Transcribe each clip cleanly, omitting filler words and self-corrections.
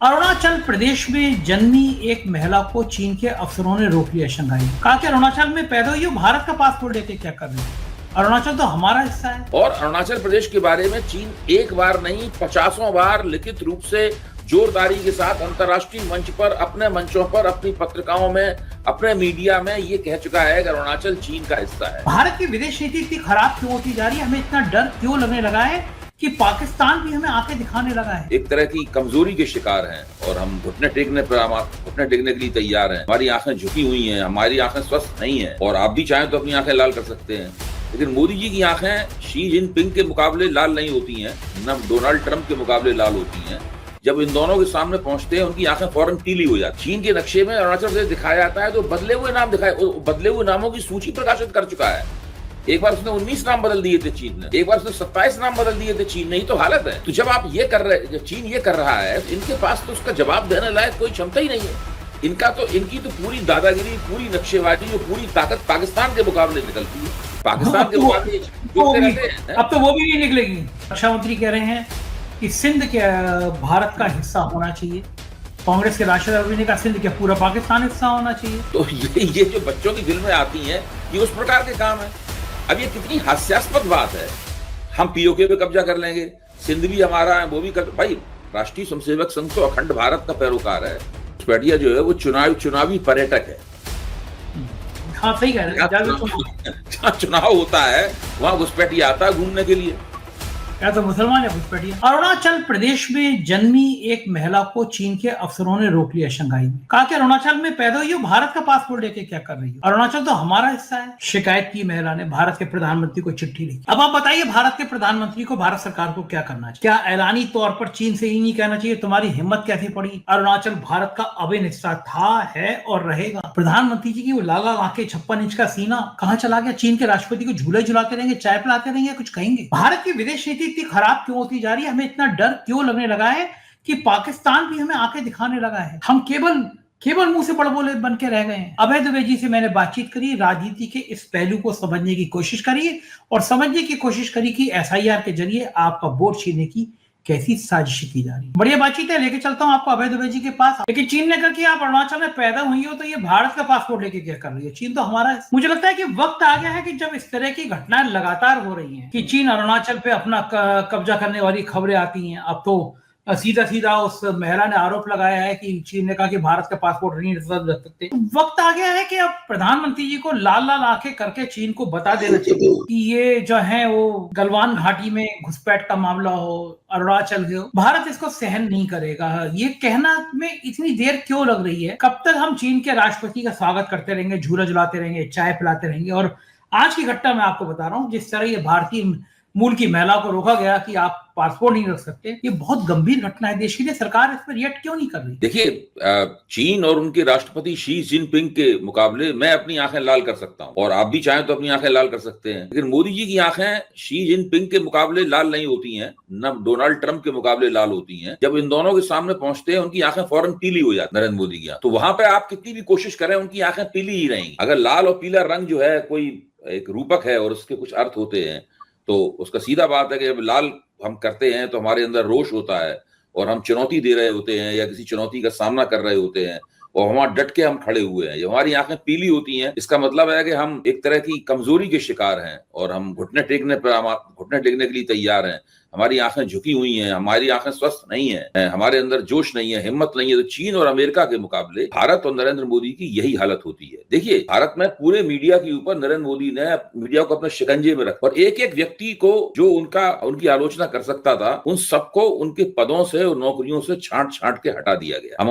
अरुणाचल प्रदेश में जन्मी एक महिला को चीन के अफसरों ने रोक लिया शंघाई में। कहा कि अरुणाचल में पैदा हुई हो, भारत का पासपोर्ट लेके क्या कर रही है? अरुणाचल तो हमारा हिस्सा है। और अरुणाचल प्रदेश के बारे में चीन एक बार नहीं 50 बार लिखित रूप से जोरदारी के साथ अंतर्राष्ट्रीय मंच पर, अपने मंचों पर, अपनी पत्रिकाओं में, अपने मीडिया में ये कह चुका है कि अरुणाचल चीन का हिस्सा है। भारत की विदेश नीति इतनी खराब क्यों होती जा रही है? हमें इतना डर क्यों लगने लगा है कि पाकिस्तान भी हमें आंखें दिखाने लगा है? एक तरह की कमजोरी के शिकार हैं और हम घुटने टेकने के लिए तैयार हैं। हमारी आंखें झुकी हुई हैं, हमारी आंखें स्वस्थ नहीं है और आप भी चाहें तो अपनी आंखें लाल कर सकते हैं। लेकिन मोदी जी की आंखें शी जिनपिंग के मुकाबले लाल नहीं होती हैं, न डोनाल्ड ट्रंप के मुकाबले लाल होती हैं। जब इन दोनों के सामने पहुंचते हैं उनकी आंखें फौरन पीली हो जाती। चीन के नक्शे में अरुणाचल प्रदेश दिखाया जाता है तो बदले हुए नामों की सूची प्रकाशित कर चुका है। एक बार उसने 19 नाम बदल दिए थे चीन ने, एक बार उसने 27 नाम बदल दिए थे चीन ने। ही तो हालत है। तो जब आप ये कर रहे, जब चीन ये कर रहा है तो इनके पास तो उसका जवाब देने लायक कोई क्षमता ही नहीं है। इनकी तो पूरी दादागिरी, पूरी नक्शेबाजी और पूरी ताकत पाकिस्तान के मुकाबले निकलती है। पाकिस्तान के मुकाबले अब तो वो भी नहीं निकलेगी। रक्षा मंत्री कह रहे हैं कि सिंध के भारत का हिस्सा होना चाहिए। कांग्रेस के राष्ट्रपति ने कहा सिंध क्या पूरा पाकिस्तान हिस्सा होना चाहिए। तो ये जो बच्चों की फिल्में आती हैं ये उस प्रकार के काम है। अब ये कितनी हास्यास्पद बात है। हम पीओके पे कब्जा कर लेंगे, सिंध भी हमारा है, वो भी कर। भाई राष्ट्रीय स्वयंसेवक संघ तो अखंड भारत का पैरोकार है। घुसपैठिया जो है वो चुनावी पर्यटक है। हाँ सही कह रहे हैं। जहाँ चुनाव होता है वहां घुसपैठिया आता है घूमने के लिए। क्या तो मुसलमान है घुसपैठिया। अरुणाचल प्रदेश में जन्मी एक महिला को चीन के अफसरों ने रोक लिया शंघाई में। कहा कि अरुणाचल में पैदा हुई हो, भारत का पासपोर्ट लेके क्या कर रही है? अरुणाचल तो हमारा हिस्सा है। शिकायत की महिला ने भारत के प्रधानमंत्री को चिट्ठी लिखी। अब आप बताइए भारत के प्रधानमंत्री को, भारत सरकार को क्या करना चाहिए? क्या ऐलानी तौर पर चीन से ही नहीं कहना चाहिए तुम्हारी हिम्मत कैसे पड़ी? अरुणाचल भारत का अभिन्न हिस्सा था, है और रहेगा। प्रधानमंत्री जी की वो लाला आंखें, 56 इंच का सीना कहाँ चला गया? चीन के राष्ट्रपति को झूले झुलाते रहेंगे, चाय पिलाते रहेंगे, कुछ कहेंगे? भारत की विदेश नीति इतनी खराब क्यों होती जा रही है? हमें इतना डर क्यों लगने लगा है कि पाकिस्तान भी हमें आंखें दिखाने लगा है? हम केवल मुंह से बड़बोले बन के रह गए हैं। अभय दुबे जी से मैंने बातचीत करी, राजनीति के इस पहलू को समझने की कोशिश करी और समझने की कोशिश करी कि एसआईआर के जरिए आपका वोट छीनने की कैसी साजिश की जा रही है। बढ़िया बातचीत है, लेके चलता हूं आपको अभय दुबे जी के पास। लेकिन चीन ने कहा कि आप अरुणाचल में पैदा हुई हो तो ये भारत का पासपोर्ट लेके क्या कर रही है? चीन तो हमारा है। मुझे लगता है कि वक्त आ गया है कि जब इस तरह की घटनाएं लगातार हो रही हैं कि चीन अरुणाचल पे अपना कब्जा करने वाली खबरें आती हैं। अब तो सीधा सीधा उस महिला ने आरोप लगाया है कि चीन ने कहा कि भारत का पासपोर्ट नहीं रख सकते। वक्त आ गया है कि अब प्रधानमंत्री जी को लाल लाल आंखें करके चीन को बता देना चाहिए कि ये जो है वो गलवान घाटी में घुसपैठ का मामला हो, अरुणाचल हो, भारत इसको सहन नहीं करेगा। ये कहना में इतनी देर क्यों लग रही है? कब तक हम चीन के राष्ट्रपति का स्वागत करते रहेंगे, झूला झुलाते रहेंगे, चाय पिलाते रहेंगे? और आज की घटना मैं आपको बता रहा हूँ, जिस तरह ये भारतीय मूल की महिला को रोका गया कि आप पासपोर्ट नहीं रख सकते, ये बहुत गंभीर घटना है। देश के लिए सरकार इस पर रिएक्ट क्यों नहीं कर रही? देखिए, चीन और उनके राष्ट्रपति शी जिनपिंग के मुकाबले मैं अपनी आंखें लाल कर सकता हूं और आप भी चाहें तो अपनी आंखें लाल कर सकते हैं। लेकिन मोदी जी की आंखें शी जिनपिंग के मुकाबले लाल नहीं होती हैं, न डोनाल्ड ट्रंप के मुकाबले लाल होती हैं। जब इन दोनों के सामने पहुंचते हैं उनकी आंखें फौरन पीली हो जाती। नरेंद्र मोदी की तो वहां पर आप कितनी भी कोशिश करें उनकी आंखें पीली ही रहेंगी। अगर लाल और पीला रंग जो है कोई एक रूपक है और उसके कुछ अर्थ होते हैं तो उसका सीधा बात है कि जब लाल हम करते हैं तो हमारे अंदर रोष होता है और हम चुनौती दे रहे होते हैं या किसी चुनौती का सामना कर रहे होते हैं और हमारा डट के हम खड़े हुए हैं। जब हमारी आंखें पीली होती हैं इसका मतलब है कि हम एक तरह की कमजोरी के शिकार हैं और हम घुटने टेकने के लिए तैयार हैं। हमारी आंखें झुकी हुई हैं, हमारी आंखें स्वस्थ नहीं है, हमारे अंदर जोश नहीं है, हिम्मत नहीं है। तो चीन और अमेरिका के मुकाबले भारत और नरेंद्र मोदी की यही हालत होती है। देखिए, भारत में पूरे मीडिया के ऊपर नरेंद्र मोदी ने मीडिया को अपने शिकंजे में रखा और एक एक व्यक्ति को जो उनकी आलोचना कर सकता था उन सबको उनके पदों से और नौकरियों से छांट के हटा दिया गया।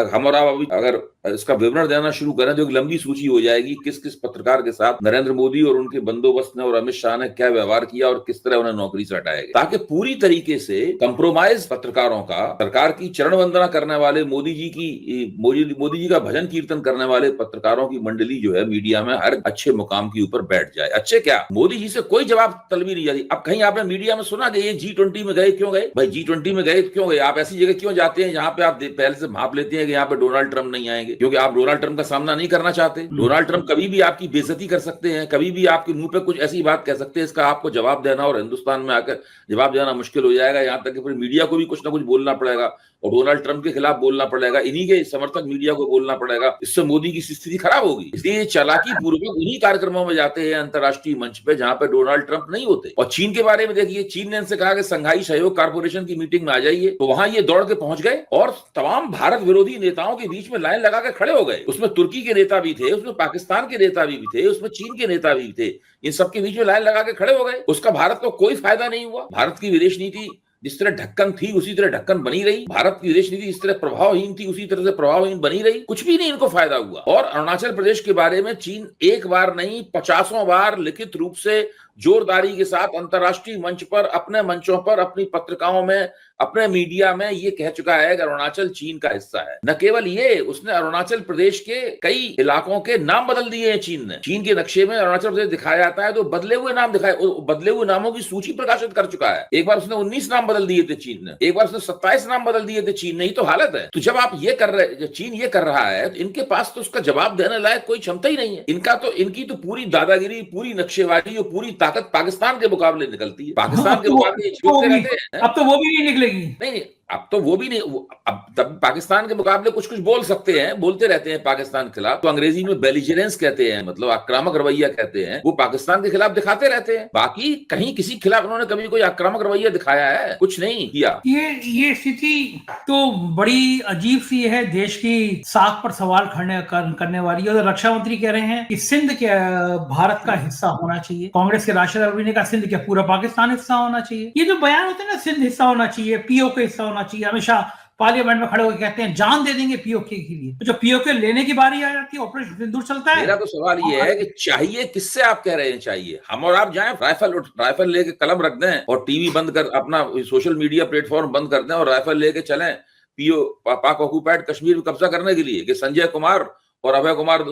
हम और आप अभी अगर इसका विवरण देना शुरू करें तो एक लंबी सूची हो जाएगी किस किस पत्रकार के साथ नरेंद्र मोदी और उनके बंदोबस्त ने और अमित शाह ने क्या व्यवहार किया और किस तरह उन्हें नौकरी से हटाया गया, ताकि पूरी तरीके से कंप्रोमाइज पत्रकारों का, सरकार की चरण वंदना करने वाले, मोदी जी का भजन कीर्तन करने वाले पत्रकारों की मंडली जो है मीडिया में हर अच्छे मुकाम के ऊपर बैठ जाए। अच्छे क्या, मोदी जी से कोई जवाब तलबी नहीं जाती। अब कहीं आपने मीडिया में सुना कि ये G20 में गए, क्यों गए भाई? G20 में गए क्यों गए? आप ऐसी जगह क्यों जाते हैं जहां पे आप पहले से भाप लेते हैं कि यहाँ पे डोनाल्ड ट्रंप नहीं आएंगे, क्योंकि आप डोनाल्ड ट्रंप का सामना नहीं करना चाहते। डोनाल्ड ट्रंप कभी भी आपकी बेइज्जती कर सकते हैं, कभी भी आपके मुंह पे कुछ ऐसी बात कह सकते हैं इसका आपको जवाब देना और हिंदुस्तान में आकर जवाब देना मुश्किल हो जाएगा। यहाँ तक कि फिर मीडिया को भी कुछ ना कुछ बोलना पड़ेगा। और डोनाल्ड ट्रंप के खिलाफ बोलना पड़ेगा, इन्हीं के समर्थक मीडिया को बोलना पड़ेगा, इससे मोदी की स्थिति खराब होगी। इसलिए चालाकी पूर्वक उन्हीं कार्यक्रमों में जाते हैं अंतर्राष्ट्रीय मंच पे जहां पे डोनाल्ड ट्रंप नहीं होते। और चीन के बारे में देखिए, चीन ने इनसे कहा कि संघाई सहयोग कारपोरेशन की मीटिंग में आ जाइए, तो वहां ये दौड़ के पहुंच गए और तमाम भारत विरोधी नेताओं के बीच में लाइन लगा के खड़े हो गए। उसमें तुर्की के नेता भी थे, उसमें पाकिस्तान के नेता भी थे, उसमें चीन के नेता भी थे, इन सबके बीच में लाइन लगा के खड़े हो गए। उसका भारत को कोई फायदा नहीं हुआ। भारत की विदेश नीति जिस तरह ढक्कन थी उसी तरह ढक्कन बनी रही, भारत की विदेश नीति इस तरह प्रभावहीन थी उसी तरह से प्रभावहीन बनी रही, कुछ भी नहीं इनको फायदा हुआ। और अरुणाचल प्रदेश के बारे में चीन एक बार नहीं 50 बार लिखित रूप से जोरदारी के साथ अंतर्राष्ट्रीय मंच पर, अपने मंचों पर, अपनी पत्रिकाओं में, अपने मीडिया में ये कह चुका है कि अरुणाचल चीन का हिस्सा है। न केवल ये, उसने अरुणाचल प्रदेश के कई इलाकों के नाम बदल दिए हैं चीन ने। चीन के नक्शे में अरुणाचल प्रदेश दिखाया जाता है तो बदले हुए नाम दिखाए, बदले हुए नामों की सूची प्रकाशित कर चुका है। एक बार उसने 19 नाम बदल दिए थे चीन ने, एक बार उसने 27 नाम बदल दिए थे चीन ने। ही तो हालत है। तो जब आप ये कर रहे, चीन ये कर रहा है, तो इनके पास तो उसका जवाब देने लायक कोई क्षमता ही नहीं है। इनकी तो पूरी दादागिरी, पूरी नक्शेबाजी और पूरी ताकत पाकिस्तान के मुकाबले निकलती है। पाकिस्तान के मुकाबले छूटते रहते हैं। अब तो वो भी नहीं निकलेगी। नहीं, अब तो वो भी नहीं, अब तब पाकिस्तान के मुकाबले कुछ कुछ बोल सकते हैं, बोलते रहते हैं पाकिस्तान के खिलाफ, तो अंग्रेजी में बेलिजरेंस कहते हैं, मतलब आक्रामक रवैया कहते हैं, वो पाकिस्तान के खिलाफ दिखाते रहते हैं। बाकी कहीं किसी खिलाफ उन्होंने कभी कोई आक्रामक रवैया दिखाया है? कुछ नहीं किया। ये स्थिति तो बड़ी अजीब सी है, देश की साख पर सवाल करने वाली है। रक्षा मंत्री कह रहे हैं कि सिंध के भारत का हिस्सा होना चाहिए। कांग्रेस के राशिद अल्वी ने कहा सिंध क्या पूरा पाकिस्तान हिस्सा होना चाहिए। ये जो बयान होते हैं ना, सिंध हिस्सा होना चाहिए, पीओके हिस्सा होना चाहिए, हमेशा पार्लियामेंट में खड़े होकर कहते हैं जान दे देंगे पीओके के लिए। तो जब पीओके लेने की बारी आ जाती है, ऑपरेशन सिंदूर चलता है। मेरा तो सवाल ये है कि चाहिए किससे? आप कह रहे हैं चाहिए, हम और आप जाएं राइफल लेके कलम रख दें और टीवी बंद कर, अपना सोशल मीडिया प्लेटफॉर्म बंद कर दें और राइफल लेके चलें पाक ऑक्युपाइड कश्मीर में कब्जा करने के लिए, कि संजय कुमार और अभय कुमार,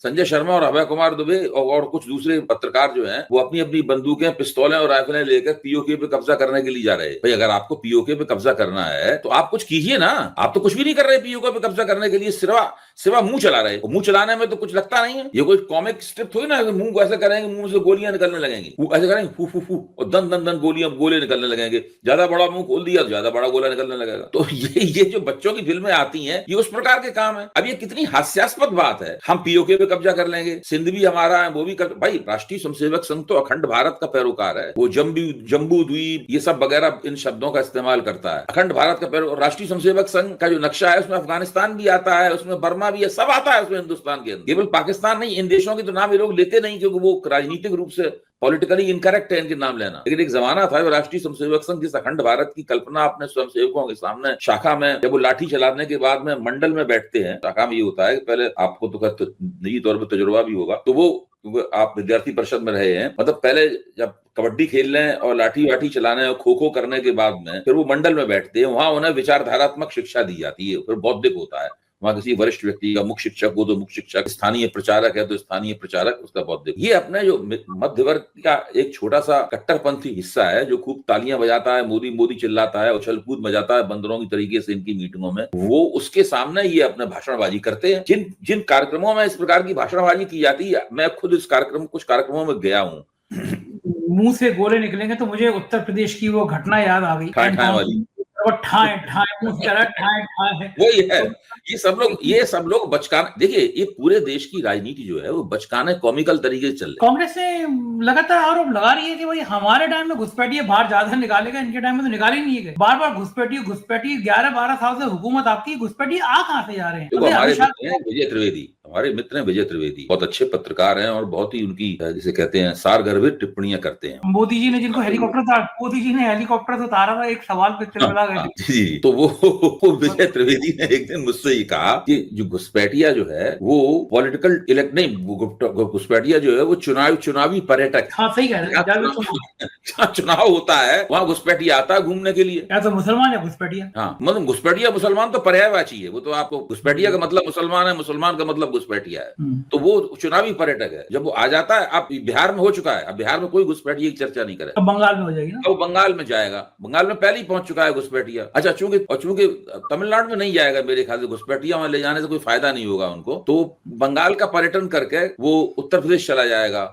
संजय शर्मा और अभय कुमार दुबे और कुछ दूसरे पत्रकार जो हैं वो अपनी अपनी बंदूकें, पिस्तौलें और राइफलें लेकर पीओके पे कब्जा करने के लिए जा रहे हैं। भाई अगर आपको पीओके पे कब्जा करना है तो आप कुछ कीजिए ना। आप तो कुछ भी नहीं कर रहे पीओके पे कब्जा करने के लिए, सिवा मुंह चला रहे। मुंह चलाने में तो कुछ लगता नहीं है। ये कोई कॉमिक स्ट्रिप थोड़ी ना, मुंह ऐसे करेंगे, मुंह से गोलियां निकलने लगेंगी, ऐसे करेंगे फू फू फू और दन दन दन गोले निकलने लगेंगे। ज्यादा बड़ा मुंह खोल दिया तो ज्यादा बड़ा गोला निकलने लगेगा। तो ये जो बच्चों की फिल्में आती हैं ये उस प्रकार के काम है। अब ये कितनी हास्यास्पद बात है, हम पीओके पे कब्जा कर लेंगे, सिंध भी हमारा है, वो भी कर। भाई राष्ट्रीय स्वयंसेवक संघ तो अखंड भारत का पैरोकार है, वो जम्बू द्वीप ये सब वगैरह इन शब्दों का इस्तेमाल करता है। अखंड भारत का पैरोकार। राष्ट्रीय स्वयंसेवक संघ का जो नक्शा है उसमें अफगानिस्तान भी आता है, उसमें बर्मा भी है, सब आता है उसमें हिंदुस्तान के अंदर। केवल पाकिस्तान नहीं, इन देशों के तो नाम ये लोग लेते नहीं क्योंकि वो राजनीतिक रूप से पॉलिटिकली इनकरेक्ट है इनके नाम लेना। लेकिन एक जमाना था राष्ट्रीय स्वयंसेवक संघ जिस अखंड भारत की कल्पना अपने स्वयंसेवकों के सामने शाखा में, जब वो लाठी चलाने के बाद में मंडल में बैठते हैं, शाखा में ये होता है कि पहले आपको तो निजी तौर पर तजुर्बा भी होगा, तो वो आप विद्यार्थी परिषद में रहे हैं, मतलब पहले जब कबड्डी खेल रहे हैं और लाठी वाठी चलाने और खो खो करने के बाद में फिर वो मंडल में बैठते हैं, वहां उन्हें विचारधारात्मक शिक्षा दी जाती है, फिर बौद्धिक होता है। वहां किसी वरिष्ठ व्यक्ति का, मुख्य शिक्षक हो तो मुख्य शिक्षक, स्थानीय प्रचारक है तो स्थानीय प्रचारक, उसका बौद्धिक। ये अपने जो मध्य वर्ग का एक छोटा सा कट्टरपंथी हिस्सा है जो खूब तालियां बजाता है, मोदी मोदी चिल्लाता है, उछल कूद मचाता है बंदरों की तरीके से इनकी मीटिंगों में, वो उसके सामने ये अपने भाषणबाजी करते हैं। जिन कार्यक्रमों में इस प्रकार की भाषणबाजी की जाती है, मैं खुद इस कुछ कार्यक्रमों में गया हूँ। मुंह से गोले निकलेंगे तो मुझे उत्तर प्रदेश की वो घटना याद आ गई, ठाए वाली, ठाए ठाए वही है। ये सब लोग बचकाने, देखिए ये पूरे देश की राजनीति जो है वो बचकाने कॉमिकल तरीके से चल रही है। कांग्रेस ने लगातार आरोप लगा रही है कि भाई हमारे टाइम में घुसपैठिए बाहर ज्यादा निकालेगा, इनके टाइम में तो निकाल ही नहीं है। बार बार घुसपैठी 11-12 साल से हुकूमत आपकी, घुसपैठी आ कहां से जा रहे हैं? हमारे मित्र हैं विजय त्रिवेदी, बहुत अच्छे पत्रकार हैं और बहुत ही उनकी जिसे कहते हैं सारगर्भित टिप्पणियां करते हैं। मोदी जी ने जिनको हेलीकॉप्टर से उतारा था, एक सवाल पे चला गया जी, तो वो विजय त्रिवेदी ने एक दिन मुझसे ये कहा कि जो घुसपैठिया जो है वो पॉलिटिकल इलेक्ट नहीं, घुसपैठिया जो है वो चुनावी पर्यटक। हाँ सही कह रहे हैं, जहाँ चुनाव होता है वहाँ घुसपैठिया आता है घूमने के लिए। क्या तो मुसलमान है घुसपैठिया? हाँ, मतलब घुसपैठिया मुसलमान तो पर्यायवाची है, वो तो आपको घुसपैठिया का मतलब मुसलमान है, मुसलमान का मतलब घुसपैठिया है, तो वो चुनावी पर्यटक है। जब वो आ जाता है, आप बिहार में हो चुका है, अब बिहार में कोई घुसपैठिया की चर्चा नहीं करे, अब बंगाल में हो जाएगी ना, अब बंगाल में जाएगा, बंगाल में पहले ही पहुंच चुका है घुसपैठिया। अच्छा, चूंकि तमिलनाडु में नहीं जाएगा मेरे ख्याल से घुसपैठिया, वहां ले जाने से कोई फायदा नहीं होगा उनको, तो बंगाल का पर्यटन करके वो उत्तर प्रदेश चला जाएगा,